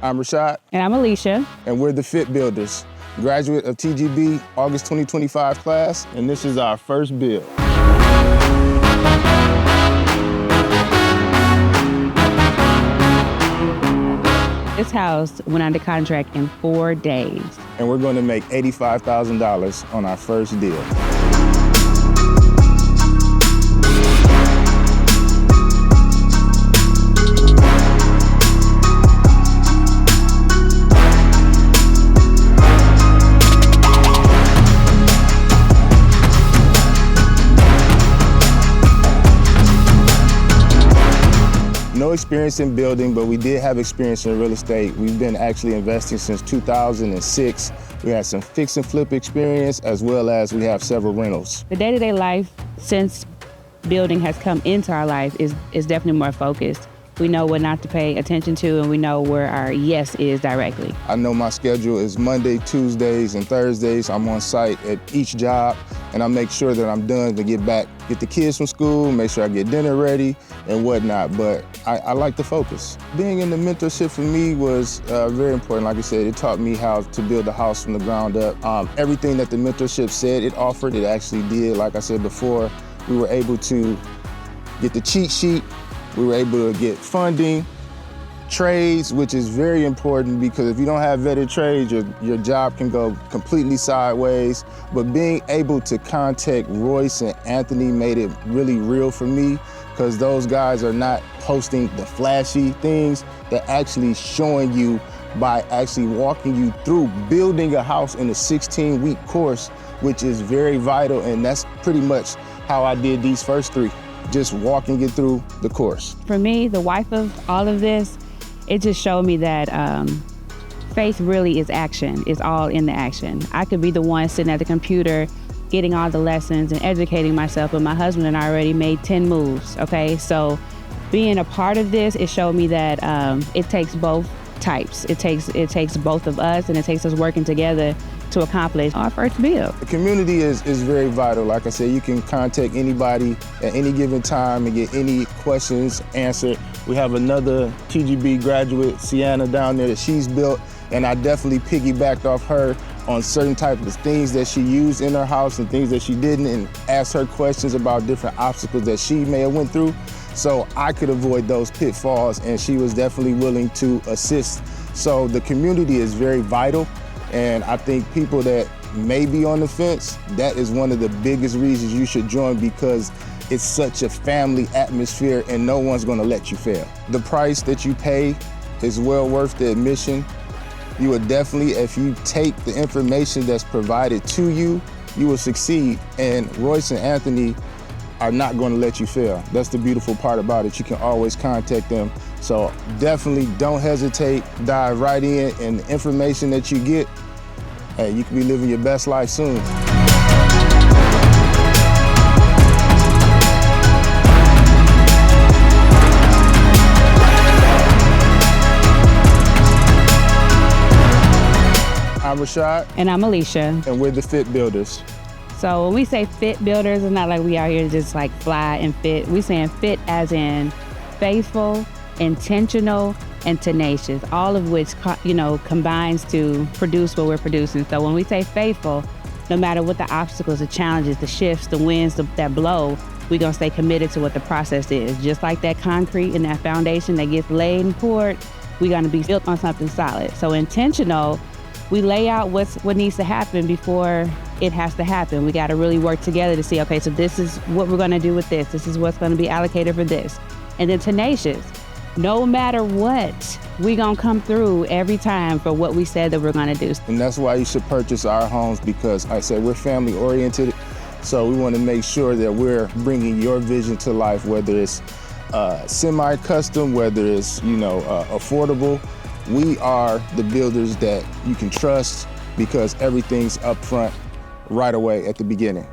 I'm Rashad. And I'm Alisha. And we're the F.I.T Builders, graduate of TGB August 2025 class, and this is our first build. This house went under contract in 4 days. And we're going to make $85,000 on our first deal. No experience in building, but we did have experience in real estate. We've been actually investing since 2006. We had some fix and flip experience, as well as we have several rentals. The day-to-day life since building has come into our life is definitely more focused. We know what not to pay attention to, and we know where our yes is directly. I know my schedule is Monday, Tuesdays, and Thursdays. I'm on site at each job, and I make sure that I'm done to get the kids from school, make sure I get dinner ready and whatnot, but I like to focus. Being in the mentorship for me was very important. Like I said, it taught me how to build a house from the ground up. Everything that the mentorship said it offered, it actually did. Like I said before, we were able to get the cheat sheet. We were able to get funding, trades, which is very important because if you don't have vetted trades, your job can go completely sideways. But being able to contact Royce and Anthony made it really real for me because those guys are not posting the flashy things. They're actually showing you by actually walking you through building a house in a 16-week course, which is very vital. And that's pretty much how I did these first 3. Just walking it through the course. For me, the wife of all of this, it just showed me that faith really is action. It's all in the action. I could be the one sitting at the computer getting all the lessons and educating myself, but my husband and I already made 10 moves, okay? So being a part of this, it showed me that it takes both types. It takes both of us, and it takes us working together to accomplish our first build. The community is very vital. Like I said, you can contact anybody at any given time and get any questions answered. We have another TGB graduate, Sienna, down there that she's built, and I definitely piggybacked off her on certain types of things that she used in her house and things that she didn't, and asked her questions about different obstacles that she may have went through, so I could avoid those pitfalls, and she was definitely willing to assist. So the community is very vital. And I think people that may be on the fence, that is one of the biggest reasons you should join because it's such a family atmosphere and no one's gonna let you fail. The price that you pay is well worth the admission. You will definitely, if you take the information that's provided to you, you will succeed. And Royce and Anthony are not gonna let you fail. That's the beautiful part about it. You can always contact them. So definitely don't hesitate, dive right in, and the information that you get, hey, you can be living your best life soon. I'm Rashad. And I'm Alisha. And we're the F.I.T Builders. So when we say F.I.T Builders, it's not like we out here to just like fly and fit. We saying F.I.T as in faithful, intentional, and tenacious, all of which, combines to produce what we're producing. So when we say faithful, no matter what the obstacles, the challenges, the shifts, the winds that blow, we're gonna stay committed to what the process is. Just like that concrete and that foundation that gets laid and poured, we're gonna be built on something solid. So intentional, we lay out what needs to happen before it has to happen. We gotta really work together to see, okay, so this is what we're gonna do with this. This is what's gonna be allocated for this. And then tenacious. No matter what, we gonna come through every time for what we said that we're gonna do. And that's why you should purchase our homes because I said we're family oriented. So we wanna make sure that we're bringing your vision to life, whether it's semi-custom, whether it's affordable. We are the builders that you can trust because everything's upfront right away at the beginning.